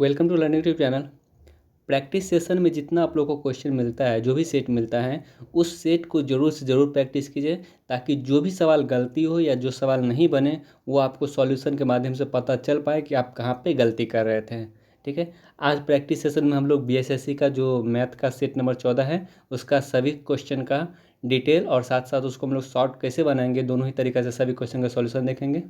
Welcome to learning tube channel. Practice session में जितना आप लोगों को क्वेश्चन मिलता है, जो भी सेट मिलता है, उस सेट को ज़रूर से ज़रूर प्रैक्टिस कीजिए ताकि जो भी सवाल गलती हो या जो सवाल नहीं बने वो आपको सॉल्यूशन के माध्यम से पता चल पाए कि आप कहाँ पे गलती कर रहे थे। ठीक है, आज प्रैक्टिस सेशन में हम लोग बीएसएससी का जो मैथ का सेट नंबर 14 है उसका सभी क्वेश्चन का डिटेल और साथ साथ उसको हम लोग शॉर्ट कैसे बनाएंगे, दोनों ही तरीक़े से सभी क्वेश्चन का सॉल्यूशन देखेंगे।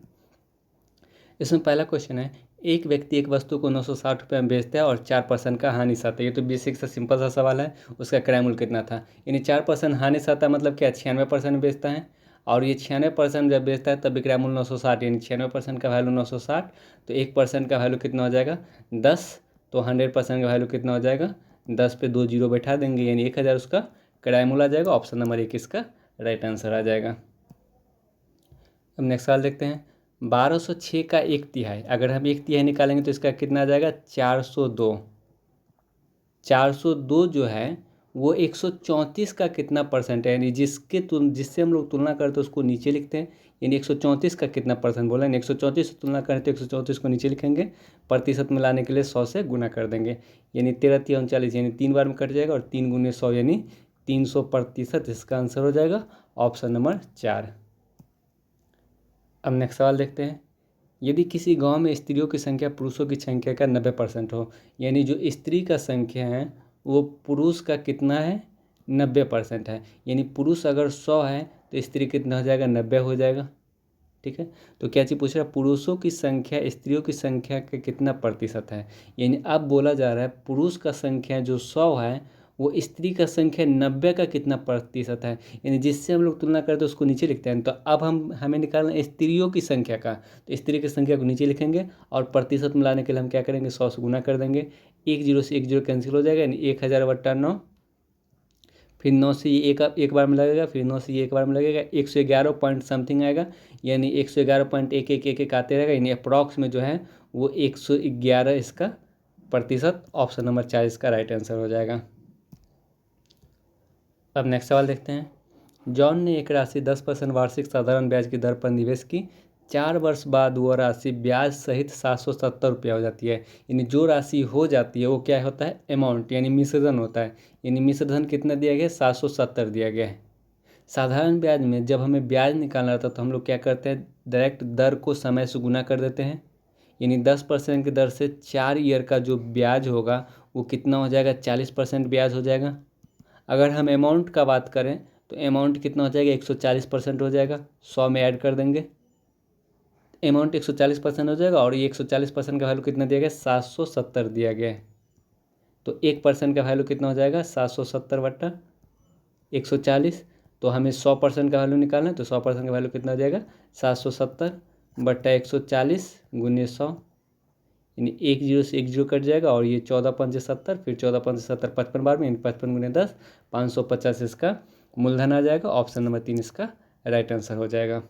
इसमें पहला क्वेश्चन है, एक व्यक्ति एक वस्तु को 960 रुपये में बेचता है और 4% का हानि सहता है। ये तो बेसिक सा सिंपल सा सवाल है। उसका क्रय मूल्य कितना था, यानी 4% हानि सहता मतलब क्या, 96% में बेचता है और ये 96% जब बेचता है तब भी क्रय मूल्य 960, यानी 96% का वैल्यू 960, तो 1% का वैल्यू कितना हो जाएगा 10, तो 100% का वैल्यू कितना हो जाएगा 10 पे 2 जीरो बैठा देंगे, यानी 1000 उसका क्रय मूल्य आ जाएगा। ऑप्शन नंबर 1 इसका राइट आंसर आ जाएगा। अब नेक्स्ट सवाल देखते हैं, 1206 का 1/3, अगर हम 1/3 निकालेंगे तो इसका कितना आ जाएगा 402। 402 जो है वो 134 का कितना परसेंट है, यानी जिससे हम लोग तुलना करते हैं उसको नीचे लिखते हैं, यानी 134 का कितना परसेंट बोला है, 134 से तुलना करें तो 134 को नीचे लिखेंगे, प्रतिशत में लाने के लिए 100 से गुना कर देंगे, यानी 13×3 = 39, यानी 3 बार में कट जाएगा और 3 × 100 यानी 300%, इसका आंसर हो जाएगा ऑप्शन नंबर 4। अब नेक्स्ट सवाल देखते हैं, यदि किसी गांव में स्त्रियों की संख्या पुरुषों की संख्या का 90% हो, यानी जो स्त्री का संख्या है वो पुरुष का कितना है 90% है, यानी पुरुष अगर 100 है तो स्त्री कितना हो जाएगा 90 हो जाएगा। ठीक है, तो क्या चीज़ पूछ रहा है, पुरुषों की संख्या स्त्रियों की संख्या का कितना प्रतिशत है, यानी अब बोला जा रहा है पुरुष का संख्या जो 100 है वो स्त्री का संख्या 90 का कितना प्रतिशत है, यानी जिससे हम लोग तुलना करते हैं उसको नीचे लिखते हैं। तो अब हमें निकालना है स्त्रियों की संख्या का, तो स्त्री की संख्या को नीचे लिखेंगे और प्रतिशत में लाने के लिए हम क्या करेंगे 100 से गुना कर देंगे, 1 जीरो से 1 जीरो कैंसिल हो जाएगा, यानी 1000/9, फिर 9 से ये एक बार में लगेगा, फिर 9 से ये एक बार में लगेगा, 111 पॉइंट समथिंग आएगा, यानी 111.1111 आते रहेगा, यानी अप्रॉक्स में जो है वो 111 इसका प्रतिशत। ऑप्शन नंबर 4 इसका राइट आंसर हो जाएगा। अब नेक्स्ट सवाल देखते हैं, जॉन ने एक राशि 10% वार्षिक साधारण ब्याज की दर पर निवेश की, 4 वर्ष बाद वो राशि ब्याज सहित 770 रुपया हो जाती है, यानी जो राशि हो जाती है वो क्या होता है अमाउंट, यानी मिश्रधन होता है, यानी मिश्रधन कितना दिया गया है 770 दिया गया है। साधारण ब्याज में जब हमें ब्याज निकालना रहता है तो हम लोग क्या करते हैं डायरेक्ट दर को समय से गुना कर देते हैं, यानी 10% की दर से 4 ईयर का जो ब्याज होगा वो कितना हो जाएगा 40% ब्याज हो जाएगा। अगर हम अमाउंट का बात करें तो अमाउंट कितना हो जाएगा 140% हो जाएगा, 100 में ऐड कर देंगे, अमाउंट 140% हो जाएगा और ये 140% का वैल्यू कितना दिया गया 770 दिया गया है, तो 1% का वैल्यू कितना हो जाएगा 770/140, तो हमें 100% का वैल्यू निकालना है, तो 100% का वैल्यू कितना हो जाएगा 770/140 × 100, यानी 1 जीरो से 1 जीरो कट जाएगा और ये 14×5 = 70, फिर 14×5 = 55 बार में, यानी 55×10 550 इसका मूलधन आ जाएगा। ऑप्शन नंबर 3 इसका राइट आंसर हो जाएगा।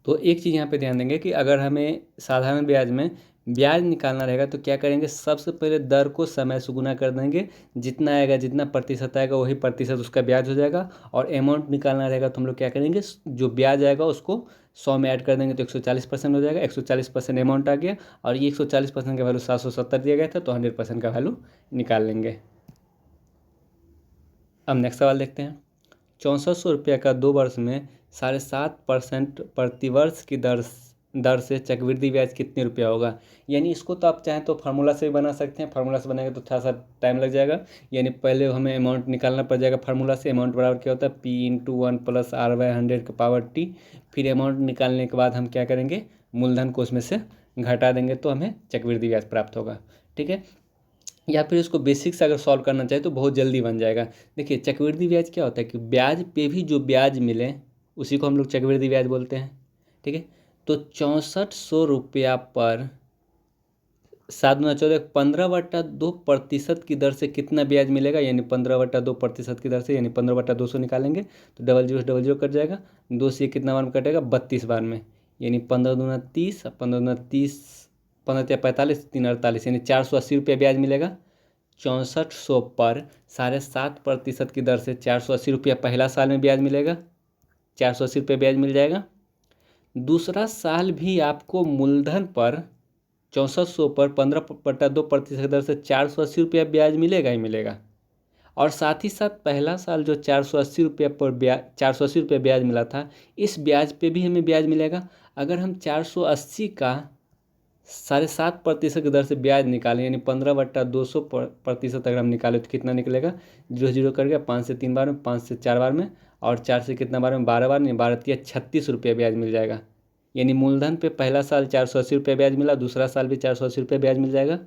तो एक चीज़ यहाँ पे ध्यान देंगे कि अगर हमें साधारण ब्याज में ब्याज निकालना रहेगा तो क्या करेंगे, सबसे पहले दर को समय से गुना कर देंगे, जितना आएगा जितना प्रतिशत आएगा वही प्रतिशत उसका ब्याज हो जाएगा, और अमाउंट निकालना रहेगा तो हम लोग क्या करेंगे जो ब्याज आएगा उसको 100 में ऐड कर देंगे तो 140% हो जाएगा, 140% अमाउंट आ गया और ये 140% का वैल्यू 770 दिया गया था, तो 100% का वैल्यू निकाल लेंगे। अब नेक्स्ट सवाल देखते हैं, 6400 रुपये का 2 वर्ष में 7.5% प्रतिवर्ष की दर से चक्रवृद्धि ब्याज कितने रुपया होगा, यानी इसको तो आप चाहें तो फार्मूला से भी बना सकते हैं, फार्मूला से बनाएंगे तो थोड़ा सा टाइम लग जाएगा, यानी पहले हमें अमाउंट निकालना पड़ जाएगा फार्मूला से। अमाउंट बराबर क्या होता है P×1 + R/100 फिर अमाउंट निकालने के बाद हम क्या करेंगे मूलधन को उसमें से घटा देंगे तो हमें चक्रवृद्धि ब्याज प्राप्त होगा। ठीक है, या फिर इसको बेसिक से अगर सॉल्व करना चाहे तो बहुत जल्दी बन जाएगा। देखिए चक्रवृद्धि ब्याज क्या होता है कि ब्याज पे भी जो ब्याज मिले उसी को हम लोग चक्रवृद्धि ब्याज बोलते हैं। ठीक है, तो 6400 रुपया पर 7×14 15/2% की दर से कितना ब्याज मिलेगा, यानी 15/2% की दर से, यानी 15/200 निकालेंगे तो डबल जीरो कट जाएगा, 2 से कितना बार में कटेगा 32 बार में, यानी 15×2 = 30, 15×2 = 15×3 = 45, 3×48, यानी 480 रुपया ब्याज मिलेगा। 6400 पर 7.5% की दर से 480 रुपया पहला साल में ब्याज मिलेगा, 480 रुपये ब्याज मिल जाएगा। दूसरा साल भी आपको मूलधन पर 6400 पर 15/2% की दर से 480 रुपया ब्याज मिलेगा ही मिलेगा। और साथ ही साथ पहला साल जो 480 रुपया पर ब्याज 480 रुपया ब्याज मिला था, इस ब्याज पे भी हमें ब्याज मिलेगा। अगर हम 480 का 7.5% की दर से ब्याज निकालें, यानी 15/200% अगर हम निकालें तो कितना निकलेगा, 0 कर गया, 5 से 3 बार में, 5 से 4 बार में, और 4 से कितना बार में, 12 बार में, 12×3 36 रुपया ब्याज मिल जाएगा। यानी मूलधन पे पहला साल 480 रुपया ब्याज मिला, दूसरा साल भी 480 रुपया ब्याज मिल जाएगा।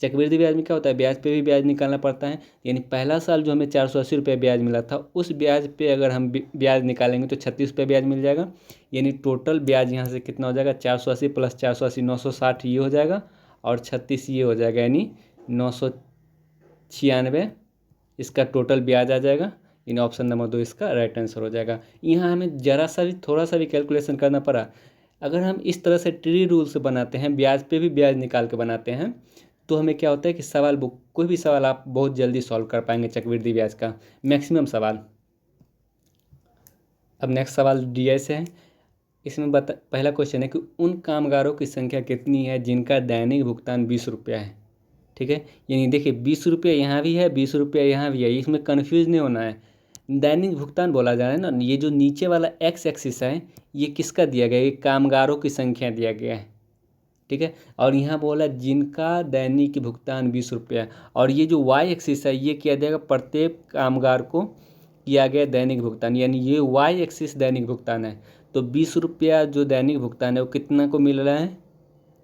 चक्रवृद्धि ब्याज में क्या होता है, ब्याज पे भी ब्याज निकालना पड़ता है। यानी पहला साल जो हमें 480 रुपये ब्याज मिला था, उस ब्याज पे अगर हम ब्याज निकालेंगे तो 36 रुपये ब्याज मिल जाएगा। यानी टोटल ब्याज यहाँ से कितना हो जाएगा, 480 + 480 960 ये हो जाएगा, और 36 ये हो जाएगा, यानी 996 इसका टोटल ब्याज आ जाएगा। इन ऑप्शन नंबर 2 इसका राइट आंसर हो जाएगा। यहाँ हमें ज़रा सा भी थोड़ा सा भी कैलकुलेशन करना पड़ा। अगर हम इस तरह से ट्री रूल से बनाते हैं, ब्याज पे भी ब्याज निकाल के बनाते हैं, तो हमें क्या होता है कि सवाल कोई भी सवाल आप बहुत जल्दी सॉल्व कर पाएंगे चक्रवृद्धि ब्याज का मैक्सिमम सवाल। अब नेक्स्ट सवाल डीआई से है। इसमें पहला क्वेश्चन है कि उन कामगारों की संख्या कितनी है जिनका दैनिक भुगतान 20 रुपया है। ठीक है, यानी देखिए 20 रुपया यहाँ भी है, 20 रुपया यहाँ भी है, इसमें कन्फ्यूज नहीं होना है। दैनिक भुगतान बोला जा रहा है ना, ये जो नीचे वाला एक्स एक्सिस है ये किसका दिया गया है, ये कामगारों की संख्या दिया गया है। ठीक है, और यहाँ बोला जिनका दैनिक भुगतान 20 रुपया है, और ये जो वाई एक्सिस है ये क्या देगा, प्रत्येक कामगार को किया गया दैनिक भुगतान, यानी ये वाई एक्सिस दैनिक भुगतान है। तो 20 रुपया जो दैनिक भुगतान है वो कितना को मिल रहा है,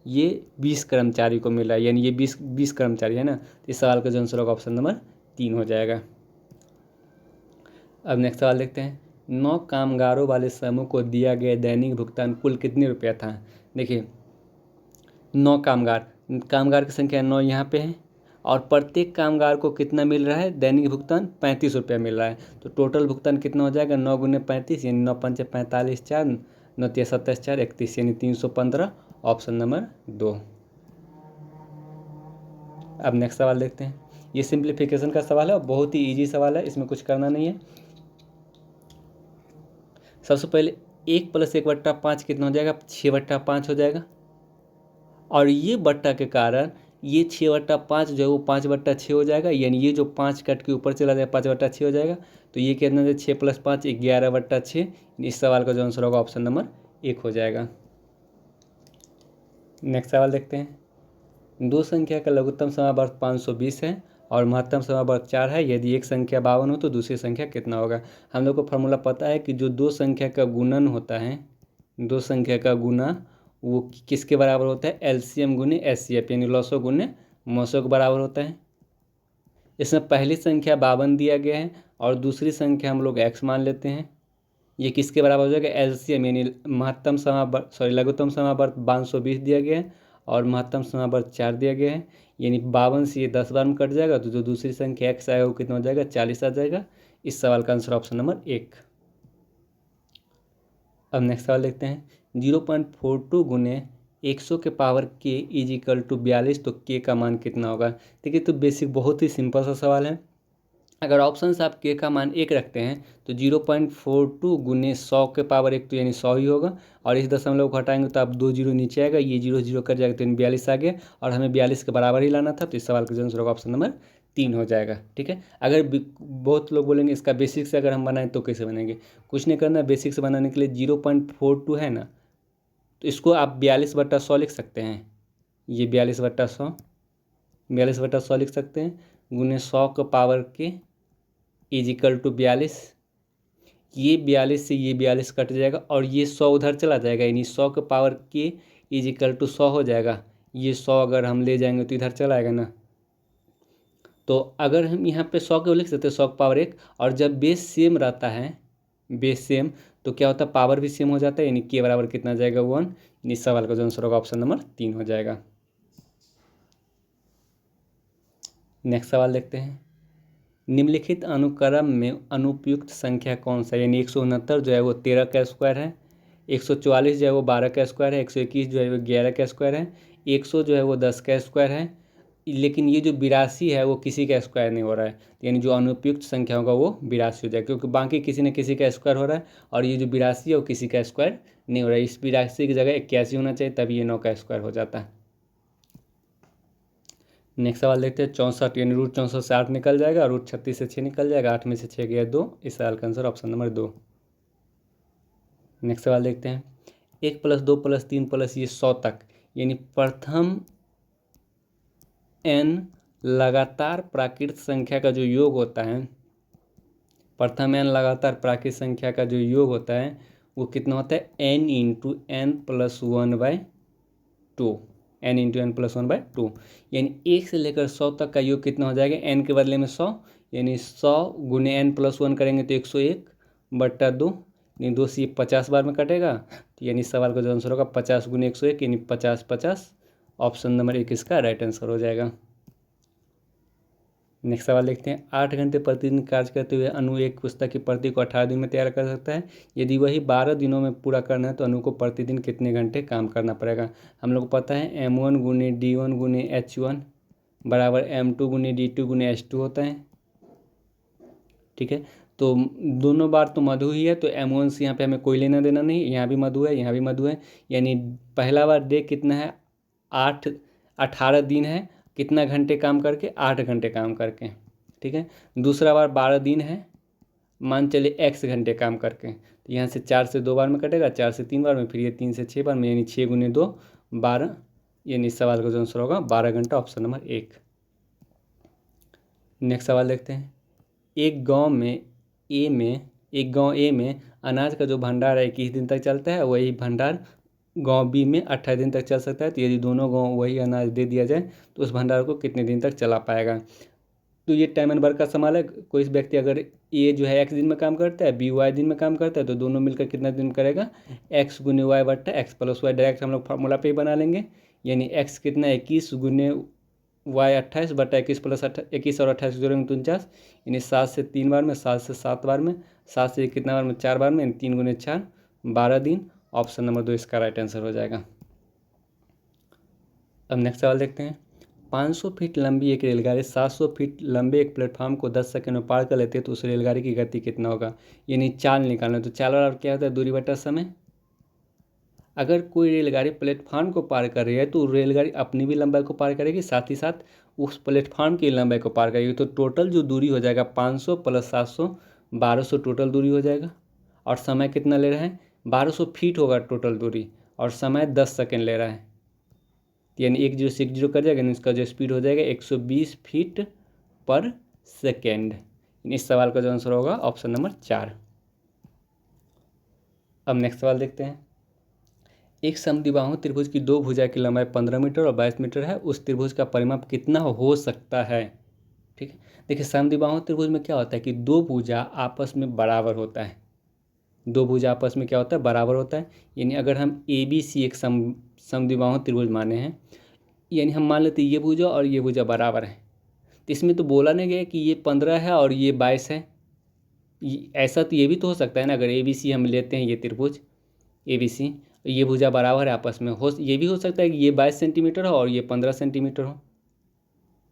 ये 20 कर्मचारी को मिल रहा है, यानी ये 20 कर्मचारी है ना। तो इस सवाल का जो आंसर होगा ऑप्शन नंबर 3 हो जाएगा। अब नेक्स्ट सवाल देखते हैं। 9 कामगारों वाले समूह को दिया गया दैनिक भुगतान कुल कितने रुपया था। देखिए 9 कामगार की संख्या 9 यहाँ पे है, और प्रत्येक कामगार को कितना मिल रहा है दैनिक भुगतान, 35 रुपया मिल रहा है। तो टोटल भुगतान कितना हो जाएगा, 9 × 35 यानी 9 × 5 = 45, 4 9 × 27 4 31 यानी 315, ऑप्शन नंबर 2। अब नेक्स्ट सवाल देखते हैं। ये सिंप्लीफिकेशन का सवाल है और बहुत ही ईजी सवाल है, इसमें कुछ करना नहीं है। सबसे पहले 1 + 1/5 कितना हो जाएगा, 6/5 हो जाएगा, और ये बट्टा के कारण ये 6/5 जो है वो 5/6 हो जाएगा, यानी ये जो 5 कट के ऊपर चला जाएगा 5/6 हो जाएगा। तो ये कितना है, 6 + 5 11/6। इस सवाल का जो आंसर होगा ऑप्शन नंबर 1 हो जाएगा। नेक्स्ट सवाल देखते हैं। दो संख्या का लघुत्तम समावर्त 520 है और महत्तम समावर्त 4 है। यदि एक संख्या 52 हो तो दूसरी संख्या कितना होगा। हम लोग को फॉर्मूला पता है कि जो दो संख्या का गुणन होता है, दो संख्या का गुना वो किसके बराबर होता है, एलसीएम गुने एचसीएफ, यानी लॉसो गुने मसो के बराबर होता है। इसमें पहली संख्या 52 दिया गया है और दूसरी संख्या हम लोग x मान लेते हैं। ये किसके बराबर हो जाएगा, एलसीएम, यानी लघुत्तम समावर्त 520 दिया गया है और महत्तम समावर्त 4 दिया गया है, यानी 52 से ये 10 बार में कट जाएगा, तो जो दूसरी संख्या x आएगा वो कितना हो जाएगा, 40 आ जाएगा। इस सवाल का आंसर ऑप्शन नंबर 1। अब नेक्स्ट सवाल देखते हैं। 0.42 गुने 100 के पावर k = 42, तो k का मान कितना होगा। देखिए तो बेसिक बहुत ही सिंपल सा सवाल है। अगर ऑप्शन से आप k का मान 1 रखते हैं तो 0.42 गुने 100 के पावर 1, तो यानी 100 ही होगा, और इस दशमलव को हटाएंगे तो आप 2 जीरो नीचे आएगा, ये 0 0 कर जाएगा, तो 42 आ गया, और हमें 42 के बराबर ही लाना था। तो इस सवाल का आंसर होगा ऑप्शन नंबर 3 हो जाएगा। ठीक है, अगर बहुत लोग बोलेंगे इसका बेसिक से अगर हम बनाएं तो कैसे बनेंगे, कुछ नहीं करना। बेसिक से बनाने के लिए 0.42 है ना, तो इसको आप 42/100 लिख सकते हैं। ये 42/100 लिख सकते हैं, गुने 100 के पावर के = 42। ये 42 से ये 42 कट जाएगा और ये 100 उधर चला जाएगा, यानी 100 के पावर के = 100 हो जाएगा। ये 100 अगर हम ले जाएंगे तो इधर चला आएगा ना, तो अगर हम यहाँ पे 100 को लिख सकते हैं 100 के पावर 1, और जब बेस सेम रहता है, बेस सेम, तो क्या होता है, पावर भी सेम हो जाता है, यानी के बराबर कितना जाएगा, 1। इस सवाल का जो आंसर होगा ऑप्शन नंबर 3 हो जाएगा। नेक्स्ट सवाल देखते हैं। निम्नलिखित अनुक्रम में अनुपयुक्त संख्या कौन सा, यानी 169 जो है वो 13 का स्क्वायर है, 144 जो है वो 12 का स्क्वायर है, 121 जो है वो 11 का स्क्वायर है, 100 जो है वो 10 का स्क्वायर है, लेकिन ये जो 82 है वो किसी का स्क्वायर नहीं हो रहा है। यानी जो अनुपयुक्त संख्या होगा वो 82 हो जाएगा, क्योंकि बाकी किसी न किसी का स्क्वायर हो रहा है, और ये जो 82 है वो किसी का स्क्वायर नहीं हो रहा है। इस 82 की जगह 81 होना चाहिए, तभी ये 9 का स्क्वायर हो जाता है। नेक्स्ट सवाल देखते हैं 64, यानी रूट 64 से 8 निकल जाएगा, रूट 36 से 6 निकल जाएगा, 8 में से 6 गया 2। इस सवाल का आंसर ऑप्शन नंबर 2। नेक्स्ट सवाल देखते हैं 1 + 2 + 3 + ये 100 तक, यानी प्रथम n लगातार प्राकृत संख्या का जो योग होता है, प्रथम n लगातार प्राकृत संख्या का जो योग होता है वो कितना होता है n × n + 1/2, n × n + 1/2, यानी 1 से लेकर 100 तक का योग कितना हो जाएगा, n के बदले में 100, यानी 100 × n + 1 करेंगे तो 101/2, यानी 2 से 50 बार में कटेगा, तो यानी सवाल का जो आंसर होगा 50 × 101, यानी 50/50। ऑप्शन नंबर 1 इसका राइट आंसर हो जाएगा। नेक्स्ट सवाल देखते हैं 8 घंटे प्रतिदिन कार्य करते हुए अनु एक पुस्तक की प्रति को 18 दिन में तैयार कर सकता है। यदि वही 12 दिनों में पूरा करना है तो अनु को प्रतिदिन कितने घंटे काम करना पड़ेगा। हम लोग को पता है M1 × D1 × H1 बराबर M2 × D2 × H2 होता है। ठीक है, तो दोनों बार तो मधु ही है, तो M1 से यहाँ पे हमें कोई लेना देना नहीं, यहाँ भी मधु है, यहाँ भी मधु है, यानी पहला बार डे कितना है 18 दिन है, कितना घंटे काम करके 8 घंटे काम करके। ठीक है, दूसरा बार 12 दिन है, मान चले x घंटे काम करके, तो यहाँ से 4 से 2 बार में कटेगा, 4 से 3 बार में, फिर ये 3 से 6 बार में, यानी 6 × 2 12, यानी इस सवाल का जो आंसर होगा 12 घंटा, ऑप्शन नंबर 1। नेक्स्ट सवाल देखते हैं एक गांव ए में अनाज का जो भंडार है 21 दिन तक चलता है, वही भंडार गांव बी में 28 दिन तक चल सकता है। तो यदि दोनों गांव वही अनाज दे दिया जाए तो उस भंडार को कितने दिन तक चला पाएगा। तो ये टाइम एंड वर्क का सवाल है। कोई व्यक्ति अगर ए जो है x दिन में काम करता है, बी y दिन में काम करता है, तो दोनों मिलकर कितना दिन करेगा, x × y/x + y। डायरेक्ट हम लोग फार्मूला पे ही बना लेंगे, यानी x कितना 21 × y 28/21 + 21 और 28 जोड़ेंगे तो 49, यानी 7 से 3 बार में, 7 से 7 बार में, 7 से कितना बार में 4 बार में, 3 × 4 12 दिन। ऑप्शन नंबर 2 इसका राइट आंसर हो जाएगा। अब नेक्स्ट सवाल देखते हैं 500 फीट लंबी एक रेलगाड़ी 700 फीट लंबे एक प्लेटफॉर्म को 10 सेकंड में पार कर लेती है, तो उस रेलगाड़ी की गति कितना होगा, यानी चाल निकालना। तो चाल और क्या होता है, दूरी बटा समय। अगर कोई रेलगाड़ी प्लेटफॉर्म को पार कर रही है तो रेलगाड़ी अपनी भी लंबाई को पार करेगी, साथ ही साथ उस प्लेटफॉर्म की लंबाई को पार करेगी। तो टोटल जो दूरी हो जाएगा 500 + 700 1200 टोटल दूरी हो जाएगा। और समय कितना ले रहा है, 1200 फीट होगा टोटल दूरी, और समय 10 सेकेंड ले रहा है, यानी 1060 कर जाएगा, इसका जो स्पीड हो जाएगा 120 फीट पर सेकेंड। इस सवाल का जो आंसर होगा ऑप्शन नंबर 4। अब नेक्स्ट सवाल देखते हैं एक समद्विबाहु त्रिभुज की दो भुजा की लंबाई 15 मीटर और 22 मीटर है, उस त्रिभुज का परिमाप कितना हो सकता है। ठीक है, देखिए समद्विबाहु त्रिभुज में क्या होता है कि दो भुजा आपस में बराबर होता है, दो भुजा आपस में क्या होता है, बराबर होता है। यानी अगर हम ABC एक समद्विबाहु त्रिभुज माने हैं, यानी हम मान लेते हैं ये भुजा और ये भुजा बराबर है, तो इसमें तो बोला नहीं गया कि ये 15 है और ये 22 है। ऐसा तो ये भी तो हो सकता है ना, अगर ABC हम लेते हैं ये त्रिभुज ABC, ये भुजा बराबर है आपस में, ये भी हो सकता है कि ये 22 सेंटीमीटर हो और ये 15 सेंटीमीटर हो।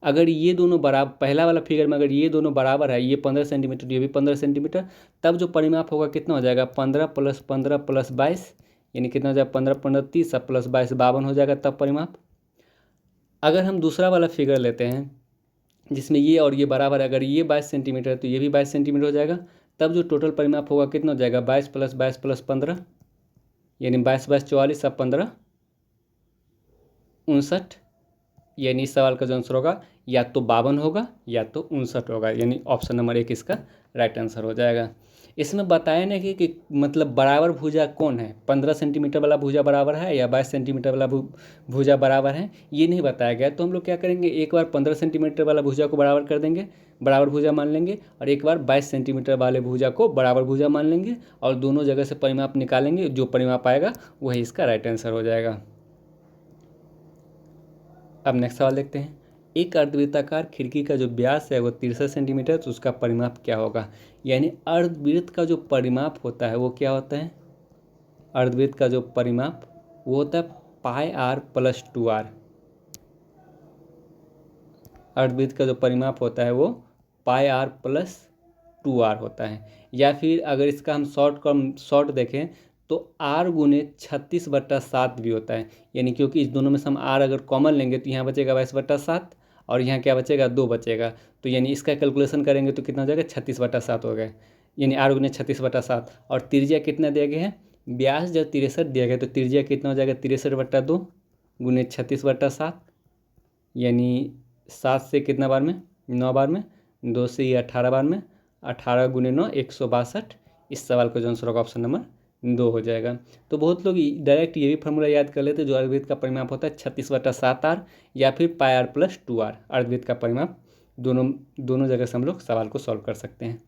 अगर ये दोनों बराबर, पहला वाला फिगर में अगर ये दोनों बराबर है, ये 15 सेंटीमीटर ये भी 15 सेंटीमीटर, तब जो परिमाप होगा कितना हो जाएगा, 15 + 15 + 22, यानी कितना हो जाएगा 15 × 15 = 30 + 22 52 हो जाएगा तब परिमाप। अगर हम दूसरा वाला फिगर लेते हैं जिसमें ये और ये बराबर है, अगर ये 22 सेंटीमीटर है तो ये भी 22 सेंटीमीटर हो जाएगा, तब जो टोटल परिमाप होगा कितना हो जाएगा, 22 + 22 + 15, यानी 22 × 22 = 44 और 15 = 59, यानी इस सवाल का जो आंसर होगा या तो 52 होगा या तो 59 होगा, यानी ऑप्शन नंबर 1 इसका राइट आंसर हो जाएगा। इसमें बताया ना कि मतलब बराबर भुजा कौन है, 15 सेंटीमीटर वाला भुजा बराबर है या 22 सेंटीमीटर वाला भुजा बराबर है, ये नहीं बताया गया। तो हम लोग क्या करेंगे, एक बार 15 सेंटीमीटर वाला भुजा को बराबर कर देंगे, बराबर भुजा मान लेंगे, और एक बार 22 सेंटीमीटर वाले भुजा को बराबर भुजा मान लेंगे, और दोनों जगह से परिमाप निकालेंगे, जो परिमाप आएगा वही इसका राइट आंसर हो जाएगा। अब नेक्स्ट सवाल देखते हैं एक अर्धवृत्ताकार खिड़की का जो व्यास है वो 63 सेंटीमीटर, तो उसका परिमाप क्या होगा। यानी अर्धवृत्त का जो परिमाप होता है वो क्या होता है, अर्धवृत्त का जो परिमाप वो होता है πr + 2r। अर्धवृत्त का जो परिमाप होता है वो πr + 2r होता है। या फिर अगर इसका हम शॉर्ट देखें तो r × 36/7 भी होता है, यानी क्योंकि इस दोनों में से हम r अगर कॉमन लेंगे तो यहाँ बचेगा 22/7, और यहाँ क्या बचेगा, 2 बचेगा। तो यानी इसका कैलकुलेशन करेंगे तो कितना हो जाएगा, 36/7 हो गया। यानी r गुने 36/7। और त्रिज्या कितना दिया गया है, व्यास जब 63 दिया गया तो त्रिज्या कितना हो जाएगा, 63/2 गुने 36/7, यानी 7 से कितना बार में, 9 बार में, 2 से ये 18 बार में, 18 गुने 9 162। इस सवाल का जो आंसर होगा ऑप्शन नंबर 2 हो जाएगा। तो बहुत लोग डायरेक्ट ये भी फार्मूला याद कर लेते हैं, जो अर्धवृत्त का परिमाप होता है 36/7r या फिर πr + 2r, अर्धवृत्त का परिमाप। दोनों जगह से हम लोग सवाल को सॉल्व कर सकते हैं।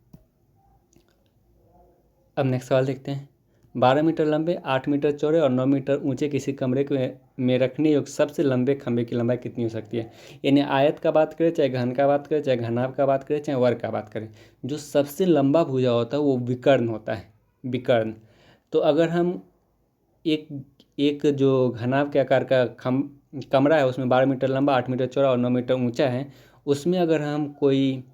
अब नेक्स्ट सवाल देखते हैं। 12 मीटर लंबे, 8 मीटर चौड़े और 9 मीटर ऊंचे किसी कमरे में रखने योग्य सबसे लंबे खंभे की लंबाई कितनी हो सकती है। यानी आयत का बात करें, चाहे घन का बात करें, चाहे घनाभ का बात करें, चाहे वर्ग का बात करें, जो सबसे लंबा भुजा होता है वो विकर्ण होता है, विकर्ण। तो अगर हम एक जो घनाभ के आकार का कमरा है, उसमें 12 मीटर लंबा, 8 मीटर चौड़ा और 9 मीटर ऊंचा है, उसमें अगर हम कोई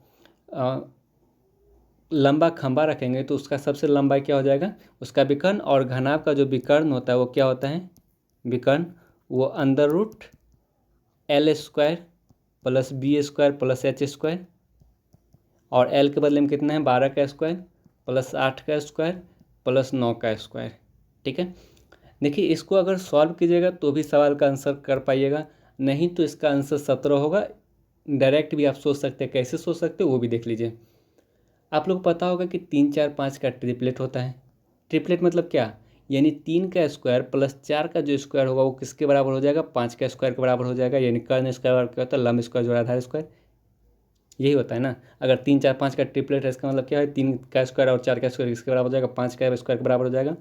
लंबा खंभा रखेंगे तो उसका सबसे लंबाई क्या हो जाएगा, उसका विकर्ण। और घनाभ का जो विकर्ण होता है वो क्या होता है, विकर्ण, वो √L² + B² + H², और L के बदले में कितना है, 12 का स्क्वायर + 8 का स्क्वायर + 9 का स्क्वायर। ठीक है, देखिए इसको अगर सॉल्व कीजिएगा तो भी सवाल का आंसर कर पाइएगा, नहीं तो इसका आंसर 17 होगा। डायरेक्ट भी आप सोच सकते हैं, कैसे सोच सकते हो वो भी देख लीजिए। आप लोग पता होगा कि 3 4 5 का ट्रिपलेट होता है। ट्रिपलेट मतलब क्या, यानी 3 का स्क्वायर + 4 का जो स्क्वायर होगा वो किसके बराबर हो जाएगा, 5 का स्क्वायर के बराबर हो जाएगा। यानी कर्ण स्क्वायर क्या होता है, लंब स्क्वायर जोड़ा आधार स्क्वायर, यही होता है ना। अगर 3 4 5 का ट्रिपलेट है, इसका मतलब क्या है, 3 का स्क्वायर और 4 का स्क्वायर किसके बराबर हो जाएगा, 5 का स्क्वायर के बराबर हो जाएगा।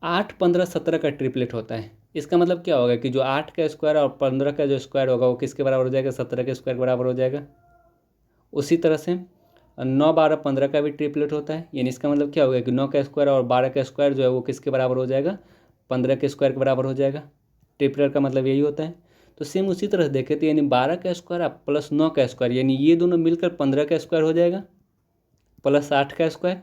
8 15 17 का ट्रिपलेट होता है, इसका मतलब क्या होगा कि जो 8 का स्क्वायर और 15 का जो स्क्वायर होगा वो किसके बराबर हो जाएगा, 17 के स्क्वायर के बराबर हो जाएगा। उसी तरह से 9 12 15 का भी ट्रिपलेट होता है, यानी इसका मतलब क्या होगा कि 9 का स्क्वायर और 12 का स्क्वायर जो है वो किसके बराबर हो जाएगा, 15 के स्क्वायर के बराबर हो जाएगा। ट्रिपलेट का मतलब यही होता है। तो सेम उसी तरह से देखें तो यानी 12 का स्क्वायर + 9 का स्क्वायर, यानी ये दोनों मिलकर 15 का स्क्वायर हो जाएगा + 8 का स्क्वायर।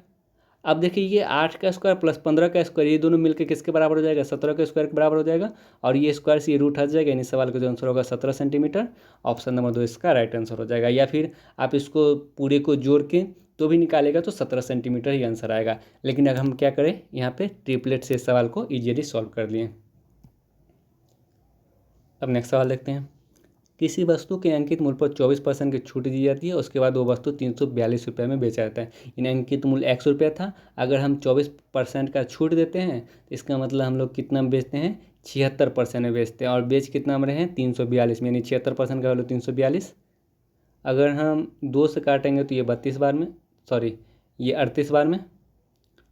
अब देखिए ये 8 का स्क्वायर + 15 का स्क्वायर, ये दोनों मिलकर किसके बराबर हो जाएगा, 17 के स्क्वायर के बराबर हो जाएगा। और ये स्क्वायर से ये रूट हट जाएगा, यानी सवाल का जो आंसर होगा 17 सेंटीमीटर। ऑप्शन नंबर 2 इसका राइट आंसर हो जाएगा। या फिर आप इसको पूरे को जोड़ के तो भी निकालेगा तो 17 सेंटीमीटर ही आंसर आएगा। लेकिन अगर हम क्या करें, यहाँ पे ट्रिपलेट से सवाल को ईजिली सॉल्व कर लिए। अब नेक्स्ट सवाल देखते हैं। किसी वस्तु के अंकित मूल्य पर 24% की छूट दी जाती है, उसके बाद वो वस्तु 342 रुपये में बेचा जाता है। यानी अंकित मूल्य 100 रुपया था, अगर हम 24% का छूट देते हैं तो इसका मतलब हम लोग कितना में बेचते हैं, 76% में बेचते हैं। और बेच कितना में रहे हैं, 342 में, यानी 76% का वैल्यू 342। अगर हम 2 से काटेंगे तो ये 32 बार में, सॉरी ये 38 बार में,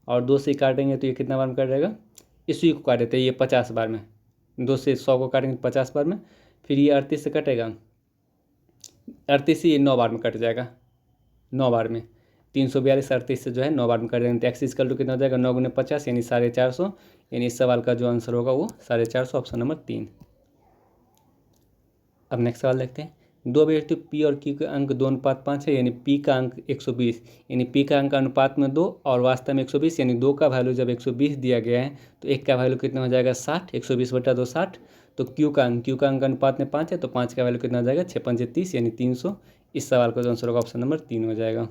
और 2 से काटेंगे तो ये कितना बार में कट जाएगा, इसी को काट देते हैं, ये 50 बार में। 2 से 100 को काटेंगे तो 50 बार में, फिर ये 38 से कटेगा, 38 से ये 9 बार में कट जाएगा, 9 बार में। 342 38 से जो है 9 बार में कट जाएगा, तो x = कितना हो जाएगा, 9 × 50 यानी 450। यानी इस सवाल का जो आंसर होगा वो 450, ऑप्शन नंबर 3। अब नेक्स्ट सवाल देखते हैं। 2 अभिव्यक्ति P और Q के अंक 2:5 है, यानी P का अंक 120, यानी P का अंक अनुपात में 2 और वास्तव में 120, यानी 2 का वैल्यू जब 120 दिया गया है तो 1 का वैल्यू कितना हो जाएगा, 60, 120/2 60। तो Q का अंक अनुपात में 5 है, तो 5 का वैल्यू कितना हो जाएगा, 6 5 30, यानी 300। इस सवाल का जो आंसर होगा ऑप्शन नंबर 3 हो जाएगा।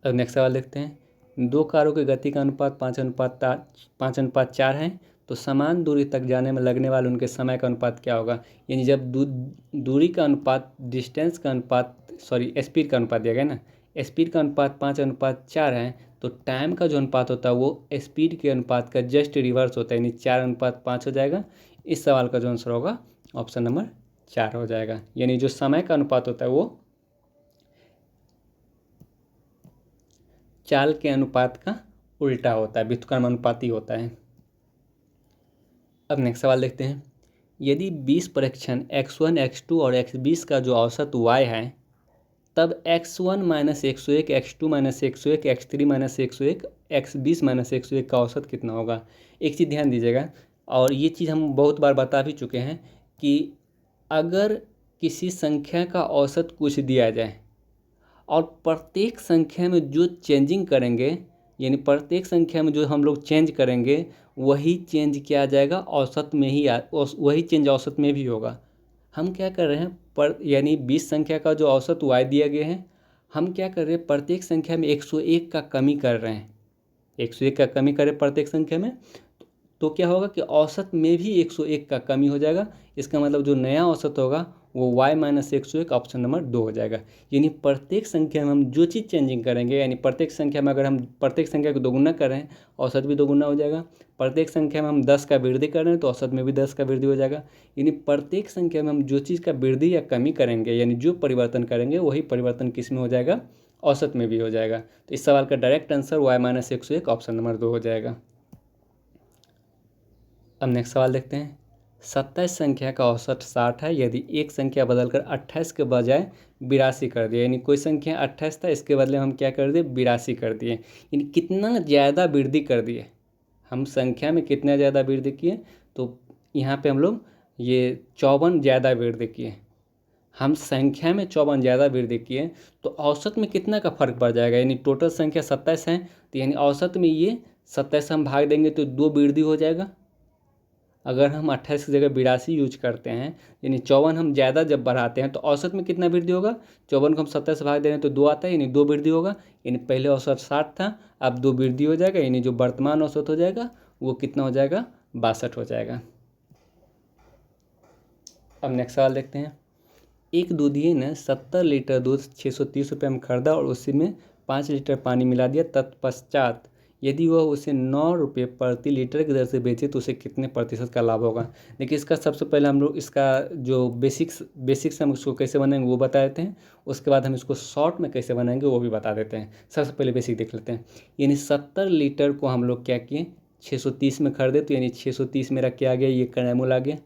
अब नेक्स्ट सवाल देखते हैं। 2 कारों की गति का अनुपात 5:4 है, तो समान दूरी तक जाने में लगने वाले उनके समय का अनुपात क्या होगा। यानी जब दूरी का अनुपात, डिस्टेंस का अनुपात, सॉरी स्पीड का अनुपात दिया गया ना, स्पीड का अनुपात 5:4 है, तो टाइम का जो अनुपात होता है वो स्पीड के अनुपात का जस्ट रिवर्स होता है, यानी 4:5 हो जाएगा। इस सवाल का जो आंसर होगा ऑप्शन नंबर 4 हो जाएगा। यानी जो समय का अनुपात होता है वो चाल के अनुपात का उल्टा होता है, व्युत्क्रमानुपाती होता है। अब नेक्स्ट सवाल देखते हैं। यदि 20 परीक्षण x1 x2 और x20 का जो औसत y है, तब x1 - 101, x2 - 101, x3 - 101, x20 - 101 का औसत कितना होगा। एक चीज़ ध्यान दीजिएगा, और ये चीज़ हम बहुत बार बता भी चुके हैं कि अगर किसी संख्या का औसत कुछ दिया जाए और प्रत्येक संख्या में जो चेंजिंग करेंगे, यानी प्रत्येक संख्या में जो हम लोग चेंज करेंगे वही चेंज किया जाएगा औसत में ही, वही चेंज औसत में भी होगा। हम क्या कर रहे हैं, पर यानी 20 संख्या का जो औसत y दिया गया है, हम क्या कर रहे हैं, प्रत्येक संख्या में 101 का कमी कर रहे हैं, 101 का कमी करें प्रत्येक संख्या में, तो क्या होगा कि औसत में भी 101 का कमी हो जाएगा। इसका मतलब जो नया औसत होगा वो y माइनस 101 ऑप्शन नंबर 2 हो जाएगा। यानी प्रत्येक संख्या में हम जो चीज़ चेंजिंग करेंगे, यानी प्रत्येक संख्या में अगर हम प्रत्येक संख्या को दोगुना कर रहे हैं, औसत भी दोगुना हो जाएगा। प्रत्येक संख्या में हम 10 का वृद्धि कर रहे हैं तो औसत में भी 10 का वृद्धि हो जाएगा। यानी प्रत्येक संख्या में हम जो चीज़ का वृद्धि या कमी करेंगे, यानी जो परिवर्तन करेंगे, वही परिवर्तन किस में हो जाएगा, औसत में भी हो जाएगा। तो इस सवाल का direct answer y minus 101 option number 2 हो जाएगा। अब नेक्स्ट सवाल देखते हैं। 27 संख्या का औसत 60 है यदि एक संख्या बदलकर 28 के बजाय 82 कर दिए। यानी कोई संख्या 28 था, इसके बदले हम क्या कर दिए, 82 कर दिए। यानी कितना ज़्यादा वृद्धि कर दिए, हम संख्या में कितना ज़्यादा वृद्धि किए, तो यहाँ पे हम लोग ये 54 ज़्यादा वृद्धि किए। हम संख्या में 54 ज़्यादा वृद्धि किए तो औसत में कितना का फर्क पड़ जाएगा। यानी टोटल संख्या 27 है, तो यानी औसत में ये 27 हम भाग देंगे तो 2 वृद्धि हो जाएगा। अगर हम 28 की जगह 82 यूज करते हैं, यानी 54 हम ज़्यादा जब बढ़ाते हैं तो औसत में कितना वृद्धि होगा, 54 को हम 27 से भाग दे रहे हैं तो 2 आता है, यानी 2 वृद्धि होगा। यानी पहले औसत 60 था, अब 2 वृद्धि हो जाएगा, यानी जो वर्तमान औसत हो जाएगा वो कितना हो जाएगा, 62 हो जाएगा। अब नेक्स्ट सवाल देखते हैं। एक दूधिये ने 70 लीटर दूध 630 रुपये में खरीदा और उसी में 5 लीटर पानी मिला दिया। तत्पश्चात यदि वह उसे 9 रुपये प्रति लीटर की दर से बेचे तो उसे कितने प्रतिशत का लाभ होगा। देखिए, इसका सबसे पहले हम लोग इसका जो बेसिक्स हम उसको कैसे बनाएंगे वो बता देते हैं। उसके बाद हम इसको शॉर्ट में कैसे बनाएंगे वो भी बता देते हैं। सबसे पहले बेसिक देख लेते हैं। यानी 70 लीटर को हम लोग क्या किए, 630 में खरीदे, तो यानी 630 मेरा क्या आ गया, ये कैरामूल आ गया।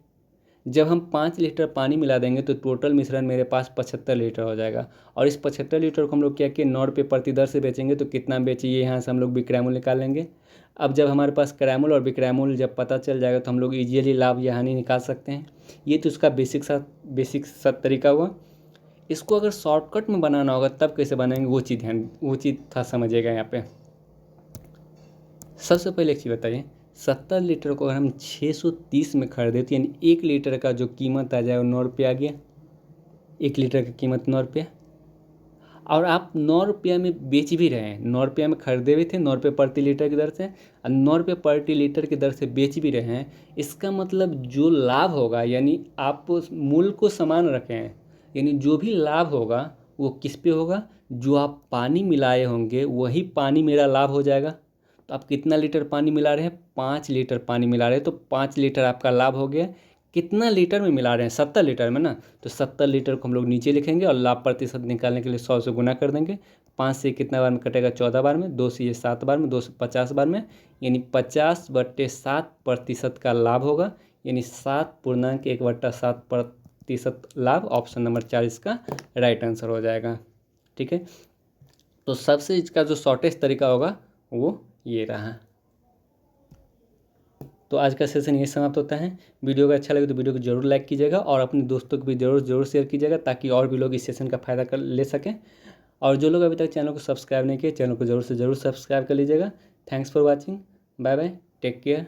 जब हम 5 लीटर पानी मिला देंगे तो टोटल मिश्रण मेरे पास 75 लीटर हो जाएगा। और इस 75 लीटर को हम लोग क्या किए, 9 रुपये प्रति दर से बेचेंगे तो कितना बेचिए, यहाँ से हम लोग विक्रयमूल्य निकाल लेंगे। अब जब हमारे पास क्रयमूल्य और विक्रयमूल्य जब पता चल जाएगा तो हम लोग ईजिली लाभ या हानि निकाल सकते हैं। ये तो उसका बेसिक तरीका हुआ। इसको अगर शॉर्टकट में बनाना होगा तब कैसे बनाएंगे वो चीज़ था, समझिएगा। यहाँ पे सबसे पहले एक चीज़ बताइए, 70 लीटर को अगर हम 630 में खरीदे तो यानी 1 लीटर का जो कीमत आ जाए वो 9 रुपये आ गया। 1 लीटर की कीमत 9 रुपये, और आप 9 रुपये में बेच भी रहे हैं। 9 रुपये में खरीदे भी थे, 9 रुपये प्रति लीटर की दर से, और 9 रुपये प्रति लीटर की दर से बेच भी रहे हैं। इसका मतलब जो लाभ होगा, यानी आप उस मूल्य को समान रखे हैं, यानी जो भी लाभ होगा वो किस पे होगा, जो आप पानी मिलाए होंगे वही पानी मेरा लाभ हो जाएगा। तो आप कितना लीटर पानी मिला रहे हैं, 5 लीटर पानी मिला रहे हैं, तो 5 लीटर आपका लाभ हो गया। कितना लीटर में मिला रहे हैं, 70 लीटर में ना, तो 70 लीटर को हम लोग नीचे लिखेंगे और लाभ प्रतिशत निकालने के लिए 100 से गुना कर देंगे। 5 से कितना बार में कटेगा, 14 बार में, 2 से ये 7 बार में, 2 से 50 बार में, यानी 50/7% का लाभ होगा। यानी 7.1/7% लाभ, ऑप्शन नंबर 4 इसका राइट आंसर हो जाएगा। ठीक है, तो सबसे इसका जो शॉर्टेस्ट तरीका होगा वो ये रहा। तो आज का सेशन ये समाप्त होता है। वीडियो का अच्छा लगे तो वीडियो को जरूर लाइक कीजिएगा और अपने दोस्तों को भी जरूर शेयर कीजिएगा ताकि और भी लोग इस सेशन का फ़ायदा ले सकें। और जो लोग अभी तक चैनल को सब्सक्राइब नहीं किए, चैनल को जरूर से जरूर सब्सक्राइब कर लीजिएगा। Thanks for watching, bye bye, take care.